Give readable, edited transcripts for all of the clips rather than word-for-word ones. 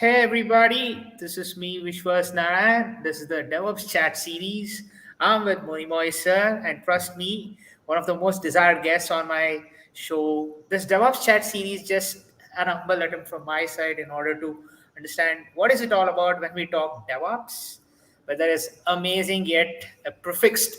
Hey everybody, this is me Vishwas Narayan. This is the DevOps chat series. I'm with Monimoy sir, and trust me, one of the most desired guests on my show. This DevOps chat series just an humble attempt from my side in order to understand what is it all about when we talk DevOps. But there is amazing yet a prefixed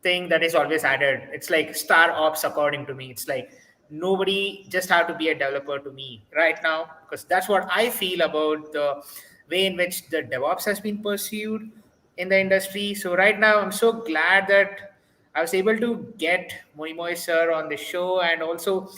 thing that is always added. It's like star ops according to me. It's like nobody just have to be a developer to me right now because that's what I feel about the way in which the DevOps has been pursued in the industry. So right now I'm so glad that I was able to get Moimoy sir on the show, and also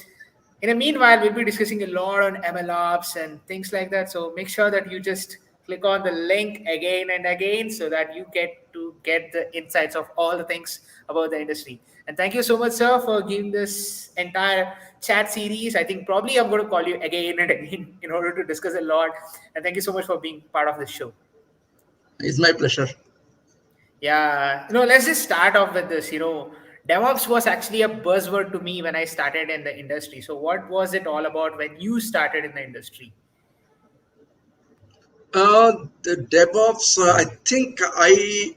in the meanwhile, we'll be discussing a lot on MLOps and things like that. So make sure that you just click on the link again and again so that you get to get the insights of all the things about the industry. And thank you so much, sir, for giving this entire chat series. I think probably I'm going to call you again and again in order to discuss a lot. And thank you so much for being part of the show. It's my pleasure. Yeah, let's just start off with this. DevOps was actually a buzzword to me when I started in the industry. So, what was it all about when you started in the industry? The DevOps, I think I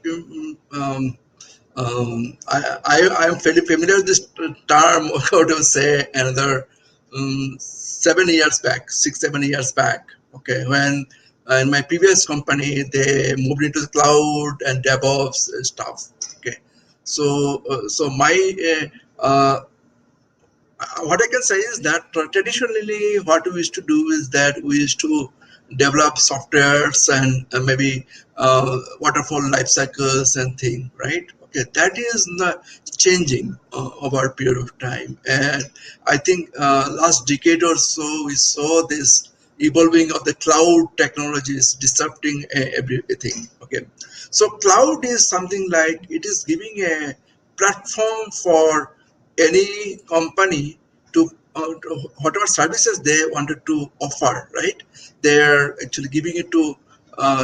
am fairly familiar with this term. How to say another 7 years back, 6 7 years back. Okay, when in my previous company they moved into the cloud and DevOps stuff. Okay, so my what I can say is that traditionally, what we used to do is that we used to develop softwares and maybe waterfall life cycles and thing, right? Okay, that is not changing over a period of time, and I think last decade or so we saw this evolving of the cloud technologies disrupting everything. Okay, so cloud is something like it is giving a platform for any company to whatever services they wanted to offer, right? They're actually giving it to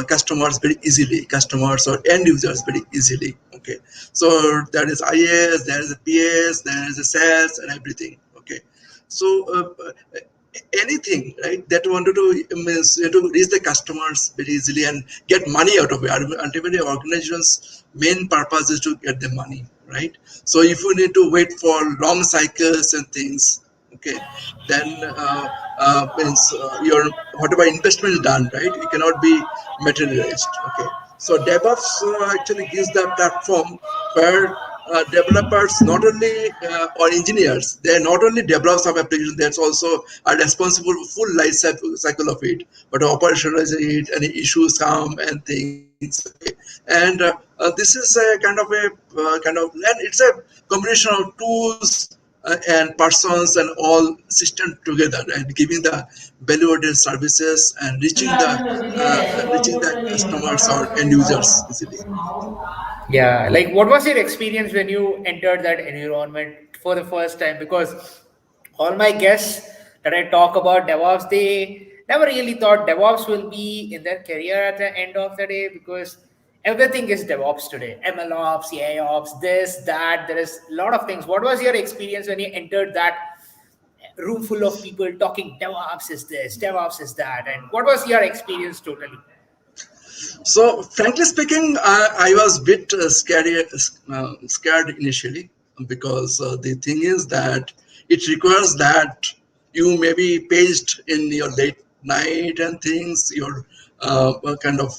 customers very easily, customers or end users very easily. Okay, so there is IS, there is a PS, there is a sales and everything. Okay, so anything, right, that wanted to means you have to reach the customers very easily and get money out of it. Ultimately, organizations main purpose is to get the money, right? So if you need to wait for long cycles and things, okay, then means your whatever investment is done, right, it cannot be materialized. Okay, so DevOps actually gives the platform where developers not only or engineers, they not only develop some application, that's also are responsible for full life cycle of it, but operationalize it, any issues come and things. Okay, and this is a and it's a combination of tools and persons and all system together and giving the value-added services and reaching the customers or end users easily. Yeah, like what was your experience when you entered that environment for the first time? Because all my guests that I talk about DevOps, they never really thought DevOps will be in their career at the end of the day because everything is DevOps today. MLOps, AIOps, this, that. There is a lot of things. What was your experience when you entered that room full of people talking DevOps is this, DevOps is that, and what was your experience totally? So, frankly speaking, I was a bit scared initially because the thing is that it requires that you may be paged in your late night and things, your kind of,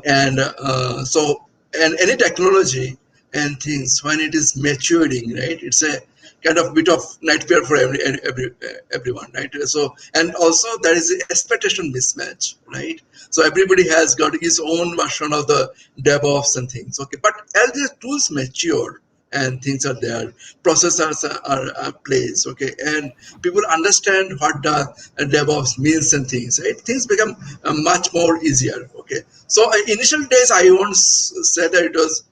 and so, and any technology and things when it is maturing, right? It's a kind of bit of nightmare for everyone, right? So, and also there is an expectation mismatch, right? So everybody has got his own version of the DevOps and things. Okay, but as the tools mature and things are there, processors are placed. Okay, and people understand what the DevOps means and things. Right, things become much more easier. Okay, so initial days I won't say that it was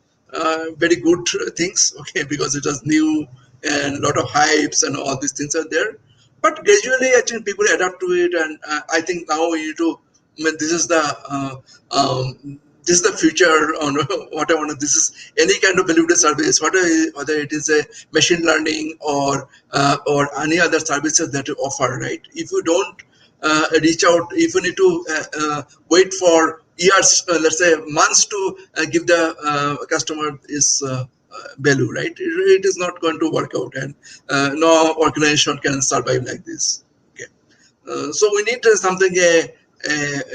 very good things. Okay, because it was new and a lot of hypes and all these things are there. But gradually, I think people adapt to it, and I think now we need to. I mean, this is the future on what I want to. This is any kind of value service, whether it is a machine learning or any other services that you offer, right? If you don't reach out, if you need to wait for years, let's say months to give the customer is value, right? It is not going to work out, and no organization can survive like this. Okay, so we need something a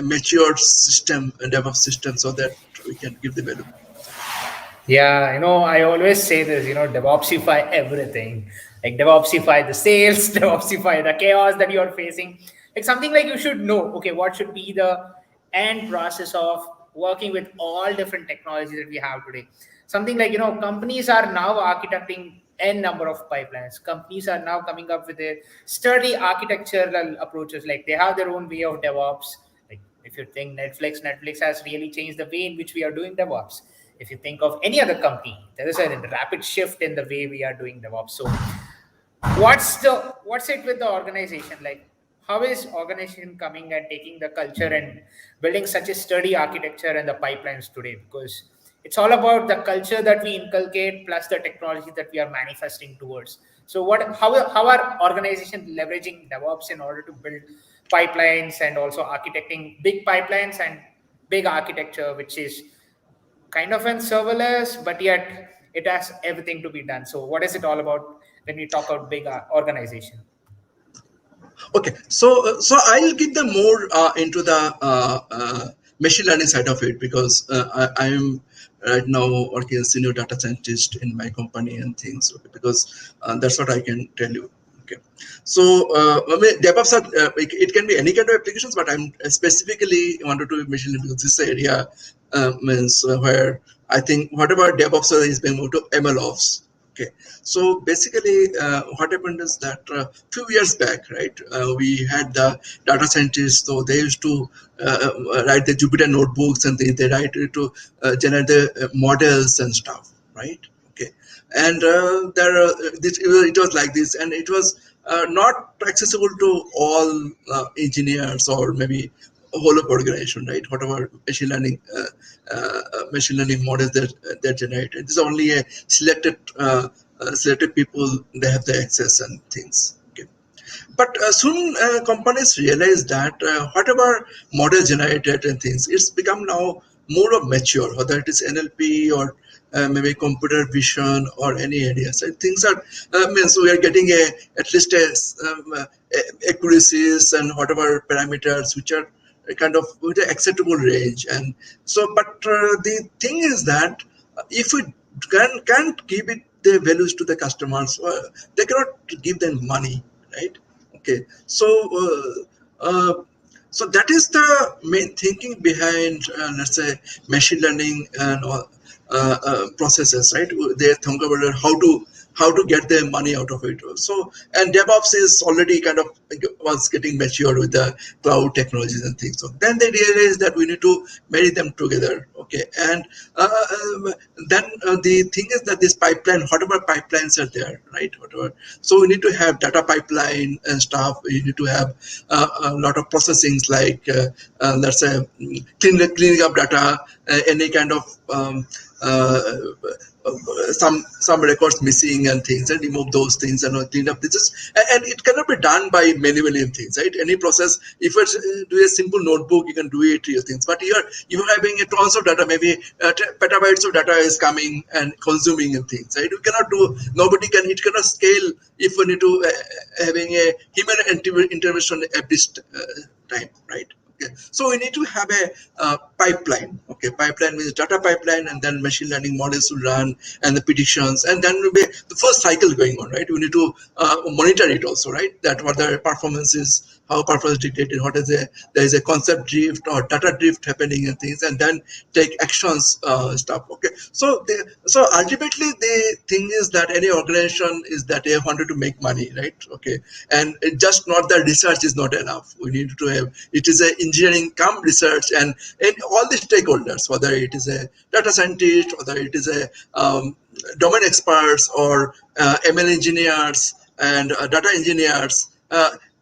matured system, a DevOps system, so that we can give the value. Yeah, I always say this, DevOpsify everything. Like DevOpsify the sales, DevOpsify the chaos that you're facing. Like something like you should know, okay, what should be the end process of working with all different technologies that we have today. Something like, companies are now architecting n number of pipelines. Companies are now coming up with a sturdy architectural approaches. Like they have their own way of DevOps. Like if you think Netflix has really changed the way in which we are doing DevOps. If you think of any other company, there is a rapid shift in the way we are doing DevOps. So what's it with the organization? Like how is organization coming and taking the culture and building such a sturdy architecture and the pipelines today? Because it's all about the culture that we inculcate plus the technology that we are manifesting towards. So how are organizations leveraging DevOps in order to build pipelines and also architecting big pipelines and big architecture, which is kind of in serverless, but yet it has everything to be done. So, what is it all about when we talk about big organization? Okay, so I'll get the more into the machine learning side of it, because I am right now working as senior data scientist in my company and things. Okay, because that's what I can tell you. Okay, so I mean, DevOps are, it can be any kind of applications, but I'm specifically wanted to machine learning because this area means where I think whatever DevOps is being moved to MLOps. Okay, so basically, what happened is that few years back, right, we had the data scientists, so they used to write the Jupyter notebooks and they write it to generate the models and stuff, right? Okay, and it was like this, and it was not accessible to all engineers or maybe a whole of organization, right? Whatever machine learning models that they're generated. This is only a selected people, they have the access and things. Okay, but soon companies realize that whatever model generated and things, it's become now more of mature, whether it is NLP or maybe computer vision or any areas. So things are means we are getting at least accuracies and whatever parameters which are kind of with an acceptable range. And so, but the thing is that if we can't give it the values to the customers, they cannot give them money, right? Okay, so that is the main thinking behind, let's say, machine learning and processes, right? They think about how to get their money out of it. So, and DevOps is already kind of was getting mature with the cloud technologies and things. So then they realized that we need to marry them together. Okay, and then the thing is that this pipeline, whatever pipelines are there, right? Whatever. So we need to have data pipeline and stuff. You need to have a lot of processings like let's say cleaning up data, any kind of some records missing and things, and remove those things and clean up this and it cannot be done by manually and things, right? Any process, if it's do a simple notebook, you can do it your things, but you're having a tons of data, maybe petabytes of data is coming and consuming and things, right? You cannot do, nobody can, it cannot scale if we need to having a human intervention at this time, right? Okay. So we need to have a pipeline. Okay, pipeline means data pipeline, and then machine learning models will run, and the predictions, and then will be the first cycle going on. Right, we need to monitor it also. Right, that what the performance is, how performance dictated, what is there is a concept drift or data drift happening and things, and then take actions stuff. Okay, so ultimately the thing is that any organization is that they wanted to make money, right? Okay, and it just not that research is not enough. We need to have, it is a engineering come research, and all the stakeholders, whether it is a data scientist, whether it is a domain experts or ML engineers and data engineers,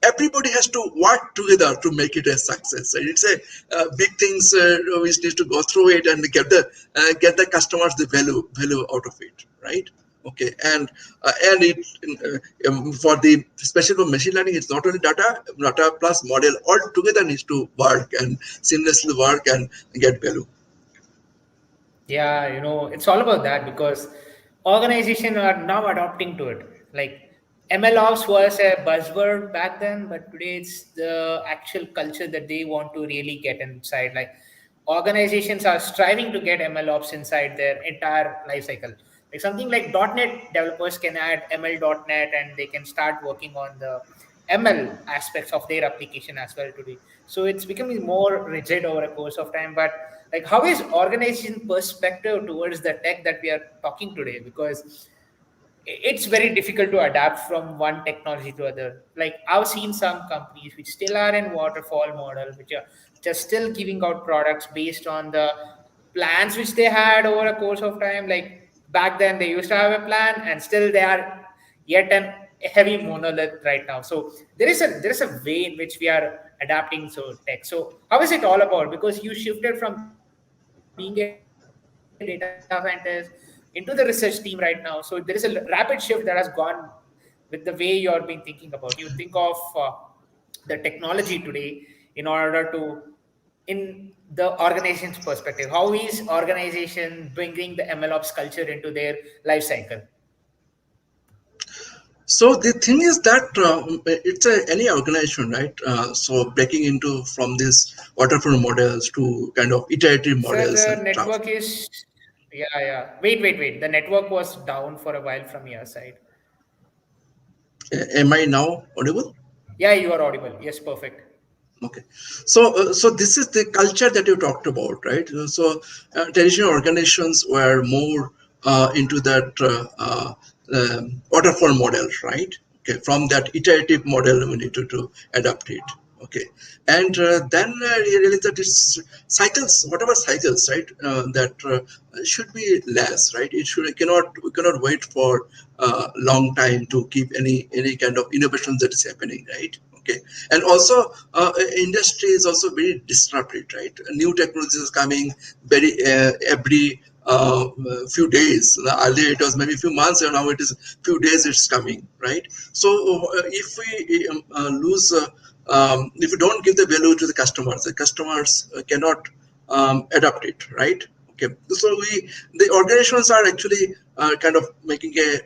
everybody has to work together to make it a success. And it's a big things which needs to go through it and get the customers the value out of it, right? Okay, and it for the special for machine learning, it's not only data plus model all together needs to work and seamlessly work and get value. Yeah, it's all about that because organizations are now adopting to it. Like MLOps was a buzzword back then, but today it's the actual culture that they want to really get inside. Like organizations are striving to get MLOps inside their entire life cycle. Like something like .NET developers can add ML.NET and they can start working on the ML aspects of their application as well today. So it's becoming more rigid over a course of time. But like, how is organization perspective towards the tech that we are talking today? Because it's very difficult to adapt from one technology to other. Like I've seen some companies which still are in waterfall model, which are just still giving out products based on the plans which they had over a course of time. Like back then they used to have a plan and still they are yet an heavy monolith right now. So there is a way in which we are adapting so tech. So how is it all about? Because you shifted from being a data scientist into the research team right now. So there is a rapid shift that has gone with the way you're been thinking about. You think of the technology today in order to in the organization's perspective. How is organization bringing the MLOps culture into their life cycle? So the thing is that it's any organization, right? So breaking into from this waterfall models to kind of iterative Sir, models the and stuff. network is, yeah. Wait. The network was down for a while from your side. Am I now audible? Yeah, you are audible. Yes, perfect. Okay, so this is the culture that you talked about, right? So traditional organizations were more into that waterfall model, right? Okay, from that iterative model, we need to adapt it. Okay, and then you realize that it's cycles, whatever cycles, right? That should be less, right? It should cannot we cannot wait for a long time to keep any kind of innovations that is happening, right? Okay, and also industry is also very disrupted, right? New technologies is coming very every few days. Earlier it was maybe few months, and now it is few days it's coming, right? So if we lose if we don't give the value to the customers cannot adapt it, right? Okay, so we the organizations are actually kind of making a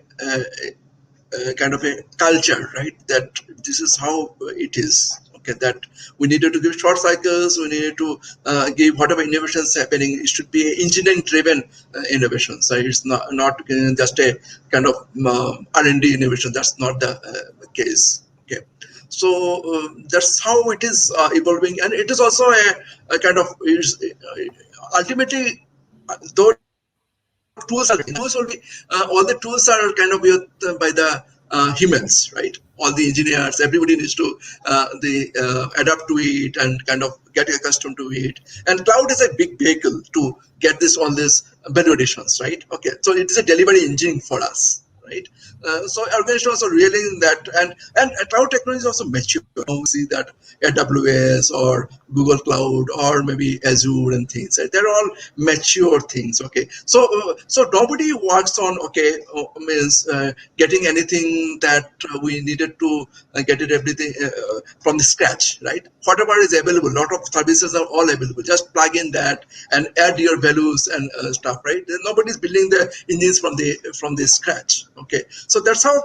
kind of a culture, right? That this is how it is. Okay, that we needed to give short cycles. We needed to give whatever innovations happening. It should be engineering-driven innovations. So it's not just a kind of R&D innovation. That's not the case. Okay, so that's how it is evolving, and it is also a kind of ultimately though tools will be all the tools are kind of used by the humans, right? All the engineers, everybody needs to adapt to it and kind of get accustomed to it. And cloud is a big vehicle to get this all these value additions, right? Okay, so it is a delivery engine for us, right? So organizations are realizing that, and cloud technology is also mature. We see that AWS or Google Cloud or maybe Azure and things. Right? They're all mature things. Okay, so nobody works on means getting anything that we needed to get it everything from the scratch, right? Whatever is available, lot of services are all available. Just plug in that and add your values and stuff, right? Nobody's building the engines from the scratch. Okay, so that's how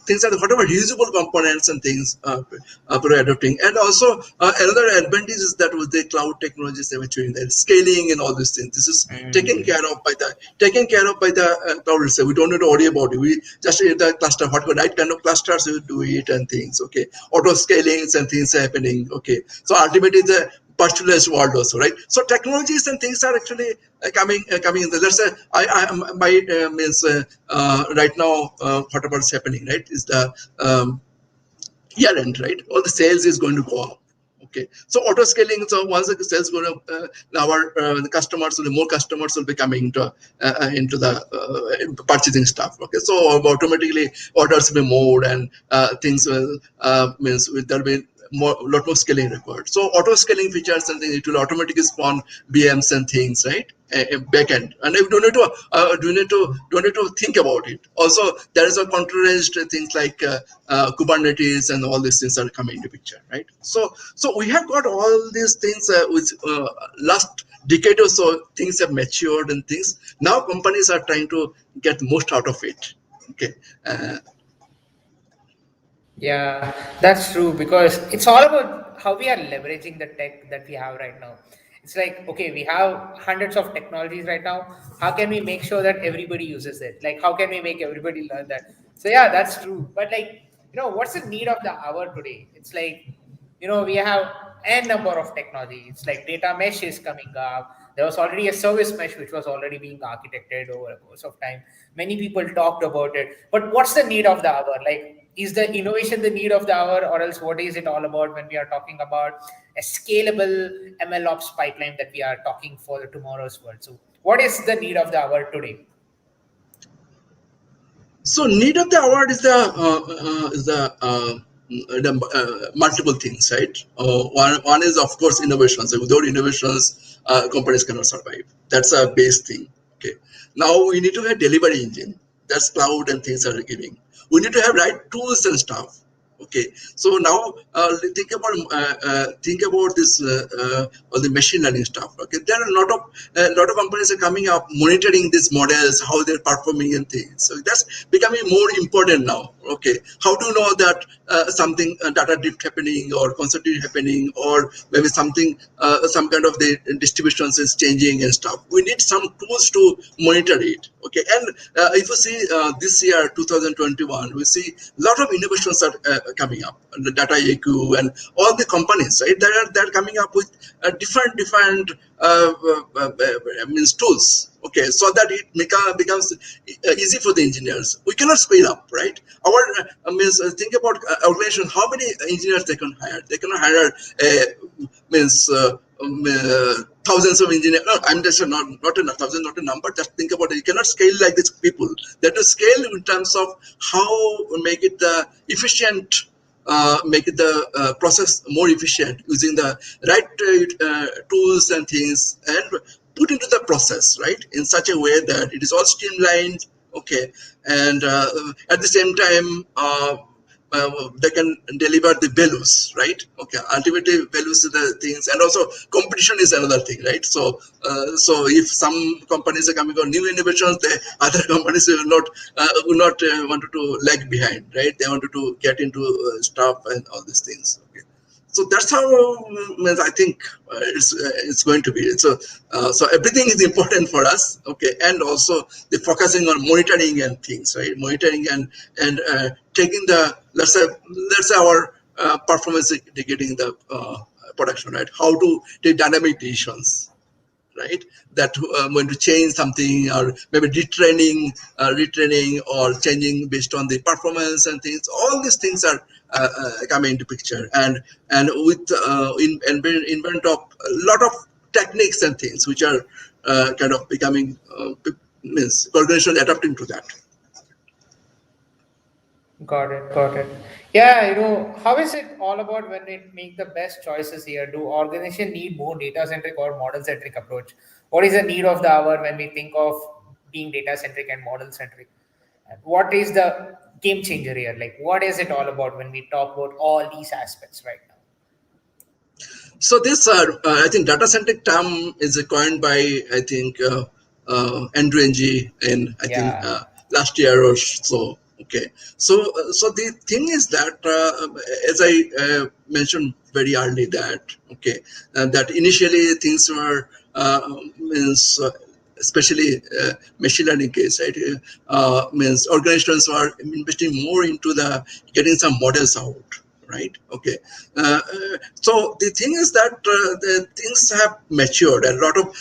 things are. Whatever reusable components and things we're adopting, and also another advantage is that with the cloud technologies they're maturing, the scaling and all these things. This is taken care of by the cloud itself. We don't need to worry about it. We just need the cluster, what right kind of clusters we do it and things. Okay, auto scalings and things are happening. Okay, so ultimately the virtualized world also, right? So technologies and things are actually coming in. Let's say my means right now whatever is happening, right, is the year end, right? All the sales is going to go up. Okay, so auto scaling. So once the sales go up, our the customers, the more customers will be coming into the purchasing stuff. Okay, so automatically orders will be more and things will means there'll be lot more scaling required. So auto scaling features and it will automatically spawn VMs and things, right? Backend, and you don't need to don't need to think about it. Also, there is a containerized things like Kubernetes and all these things are coming into picture, right? So we have got all these things with last decade or so. Things have matured and things now companies are trying to get most out of it. Okay, uh, Yeah, that's true because it's all about how we are leveraging the tech that we have right now. It's like, okay, we have hundreds of technologies right now. How can we make sure that everybody uses it? Like, how can we make everybody learn that? So, yeah, that's true. But, like, what's the need of the hour today? It's like, we have n number of technology. It's like data mesh is coming up. There was already a service mesh which was already being architected over a course of time. Many people talked about it, but what's the need of the hour? Like, is the innovation the need of the hour, or else what is it all about when we are talking about a scalable MLOps pipeline that we are talking for tomorrow's world? So, what is the need of the hour today? So need of the award is the multiple things, right? One is of course innovations. So without innovations, companies cannot survive. That's a base thing. Okay. Now we need to have delivery engine. That's cloud and things are giving. We need to have right tools and stuff. Okay, so now think about this all the machine learning stuff. Okay, there are a lot of companies are coming up monitoring these models, how they're performing and things. So that's becoming more important now. Okay, how to know that something data drift happening or concept drift happening or maybe something some kind of the distributions is changing and stuff. We need some tools to monitor it. Okay, and if you see this year 2021, we see a lot of innovations are coming up. The data AQ and all the companies, right? They're coming up with different means tools. Okay, so that it becomes easy for the engineers. We cannot speed up, right? Our means think about organization. How many engineers they can hire? They cannot hire means thousands of engineers. No, I'm just not a thousand, not a number. Just think about it. You cannot scale like these people. That to scale in terms of how make it efficient, make the process more efficient using the right tools and things and put into the process, right, in such a way that it is all streamlined. Okay, and at the same time they can deliver the values, right? Okay, ultimately values are the things, and also competition is another thing, right? So if some companies are coming on new innovations, the other companies will not wanted to lag behind, right? They wanted to get into stuff and all these things. Okay, so that's how I think it's going to be. So everything is important for us. Okay, and also the focusing on monitoring and things, right? Monitoring and taking the let's say our performance indicating the production, right? How to take dynamic decisions, right? That going to change something or maybe retraining or changing based on the performance and things. All these things are coming into picture, and with invent of a lot of techniques and things which are kind of becoming means organization adapting to that. Got it, got it. Yeah, how is it all about when we make the best choices here? Do organization need more data centric or model centric approach? What is the need of the hour when we think of being data centric and model centric? And what is the game changer here? Like, what is it all about when we talk about all these aspects right now? So this, I think, data centric term is coined by I think Andrew Ng in I think Yeah, last year or so. Okay, so the thing is that as I mentioned very early that okay that initially things were means. Especially machine learning case, right? Means organizations were investing more into the getting some models out, right? Okay, so the thing is that the things have matured. A lot of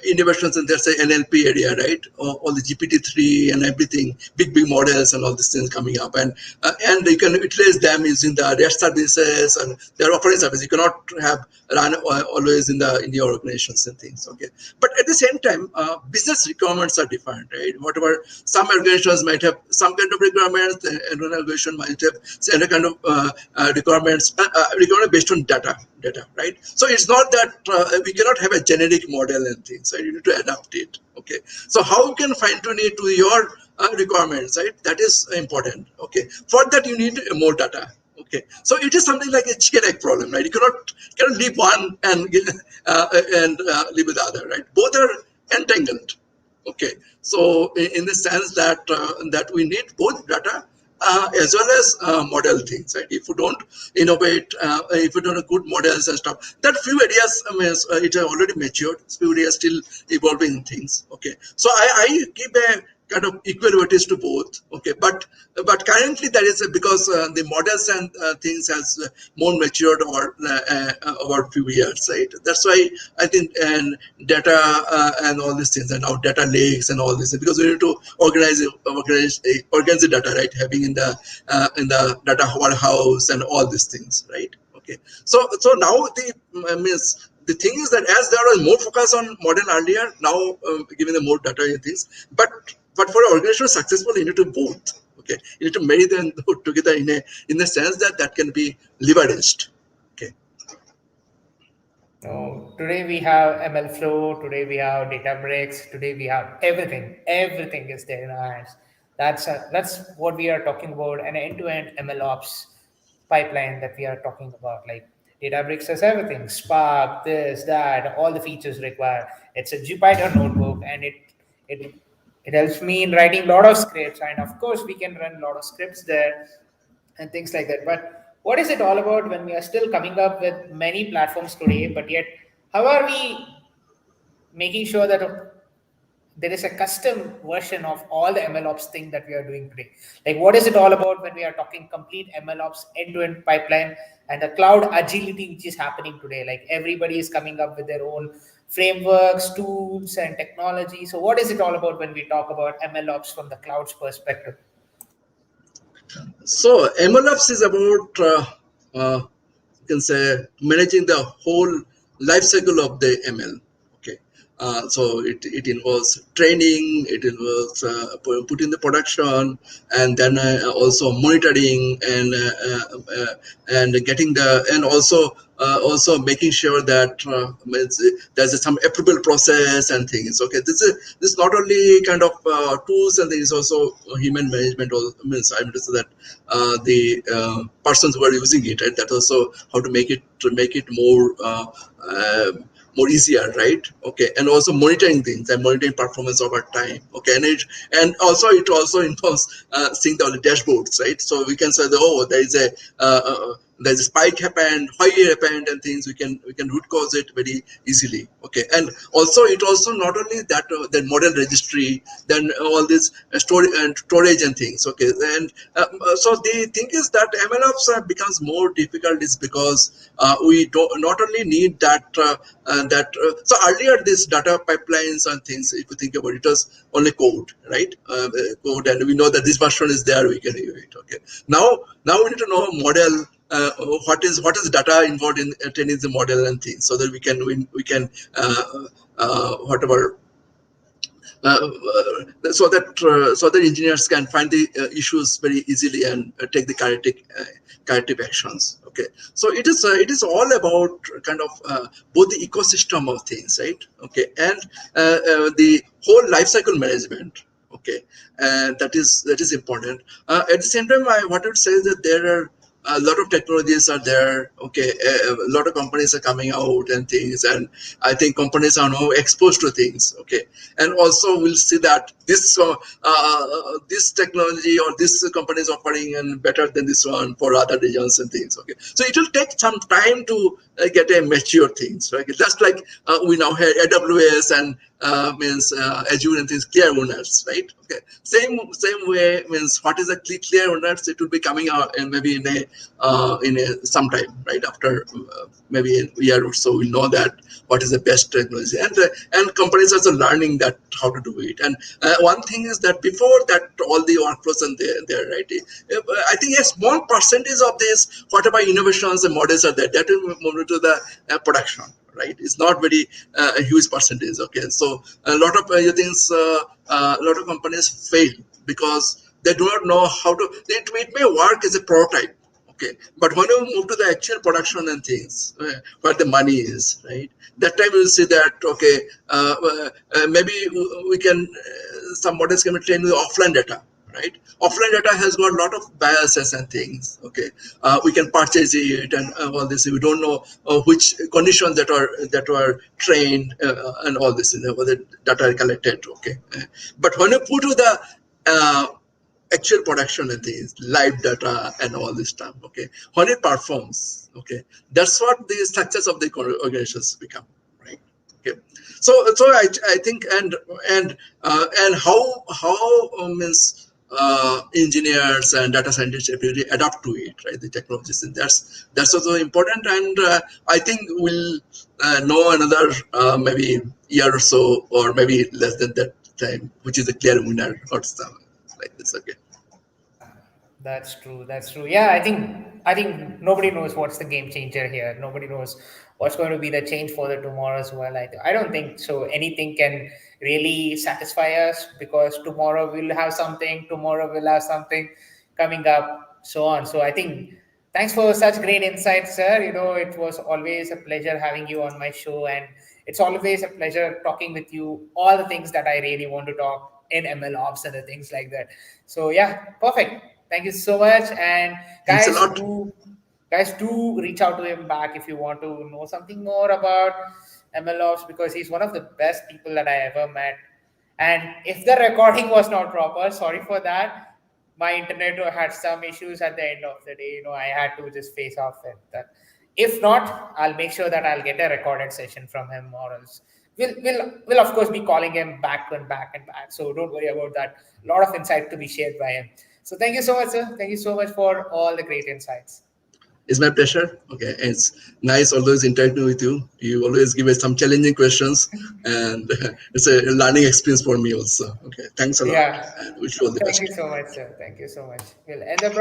innovations in there's a NLP area, right? All the GPT-3 and everything, big models and all these things coming up, and you can utilize them using the REST services and their offering service. You cannot have run always in your organizations and things. Okay, but at the same time, business requirements are different, right? Whatever some organizations might have some kind of requirements, and an organization might have some kind of requirement based on data, right? So it's not that we cannot have a generic model and things, right? You need to adapt it. Okay, so how you can fine tune it to your requirements, right? That is important. Okay, for that you need more data. Okay, so it is something like a chicken egg problem, right? You cannot leave one and leave with the other, right? Both are entangled. Okay, so in the sense that that we need both data as well as model things, right? If you don't innovate, if you don't have good models and stuff, that few areas, it are already matured. Few areas still evolving things. Okay, so I keep a kind of equal weightage to both. Okay, but currently there is because the models and things has more matured over few years, right? That's why I think and data and all these things and our data lakes and all this, because we need to organize the data, right? Having in the data warehouse and all these things, right? Okay, so now the means the thing is that as there was more focus on modern earlier, now giving the more data and things, but for an organization successful, you need to both. Okay, you need to marry them together in a sense that that can be leveraged. Okay. No, today we have ML Flow, today we have Databricks, today we have everything. Everything is there in our hands. That's what we are talking about, an end-to-end MLOps pipeline that we are talking about. Like Databricks has everything, Spark, this, that, all the features required. It's a Jupyter notebook, and it it helps me in writing a lot of scripts, and of course we can run a lot of scripts there and things like that. But what is it all about when we are still coming up with many platforms today, but yet how are we making sure that there is a custom version of all the MLOps thing that we are doing today? Like, what is it all about when we are talking complete MLOps end-to-end pipeline and the cloud agility which is happening today? Like, everybody is coming up with their own frameworks, tools, and technology. So, what is it all about when we talk about MLOps from the cloud's perspective? So MLOps is about you can say managing the whole life cycle of the ML. Okay, so it involves training, it involves putting the production, and then also monitoring and getting the and also making sure that there's some approval process and things. Okay, this is not only kind of tools, and there is also human management. Or means I noticed that the persons who are using it, right? That also how to make it more easier, right? Okay, and also monitoring things and monitoring performance over time. Okay, and it also involves seeing all the dashboards, right? So we can say that, oh, there's a spike happened, why it happened, and things we can root cause it very easily. Okay, and also it also not only that the model registry, then all this storage and things. Okay, and so the thing is that MLOps becomes more difficult is because we don't not only need so earlier these data pipelines and things, if you think about it, was only code, right? Code, and we know that this version is there, we can use it. Okay, now we need to know model, what is data involved in training the model and things, so that we can whatever so that engineers can find the issues very easily and take the corrective actions. Okay, so it is all about kind of both the ecosystem of things, right? Okay, and the whole life cycle management. Okay, and that is important. At the same time, I wanted to say that there are a lot of technologies are there. Okay, a lot of companies are coming out and things, and I think companies are now exposed to things. Okay, and also we'll see that this technology or this company is offering and better than this one for other regions and things. Okay, so it will take some time to get a mature things, right? Just like we now have AWS and means Azure and things, clear owners, right? Okay, same way means what is a clear owners, it will be coming out and maybe in a sometime, right? After maybe a year or so, we'll know that what is the best technology, and companies also learning that how to do it. And one thing is that before that, all the workflows and there, right? I think a small percentage of this, whatever innovations and models are there, that will move into the production, right? It's not very a huge percentage. Okay, so a lot of things, a lot of companies fail because they do not know how to. It may work as a prototype. Okay, but when you move to the actual production and things, where the money is, right? That time you will see that okay, maybe we can some models can be trained with offline data, right? Offline data has got a lot of biases and things. Okay, we can purchase it and all this. We don't know which conditions that were trained and all this, whether data are collected. Okay, but when you put to the actual production and things, live data and all this stuff. Okay, when it performs, okay, that's what the success of the organizations become, right? Okay, so I think and how means engineers and data scientists really adapt to it, right? The technologies, and that's also important. And I think we'll know another maybe year or so, or maybe less than that time, which is a clear winner or something like this. Okay. That's true. That's true. Yeah, I think nobody knows what's the game changer here. Nobody knows what's going to be the change for the tomorrow as well. I don't think so. Anything can really satisfy us because tomorrow we'll have something. Tomorrow we'll have something coming up, so on. So I think thanks for such great insights, sir. It was always a pleasure having you on my show, and it's always a pleasure talking with you. All the things that I really want to talk in MLOps and the things like that. So yeah, perfect. Thank you so much. And Thanks a guys, lot. do reach out to him back if you want to know something more about MLOps because he's one of the best people that I ever met. And if the recording was not proper, sorry for that. My internet had some issues at the end of the day. I had to just face off with that. If not, I'll make sure that I'll get a recorded session from him, or else we'll of course be calling him back and back and back. So don't worry about that. A lot of insight to be shared by him. So thank you so much, sir. Thank you so much for all the great insights. It's my pleasure. Okay, it's nice always interacting with you. You always give us some challenging questions, and it's a learning experience for me also. Okay, thanks a lot, Yeah. and wish you all the Thank you best. so much, sir. Thank you so much. We'll end the broadcast.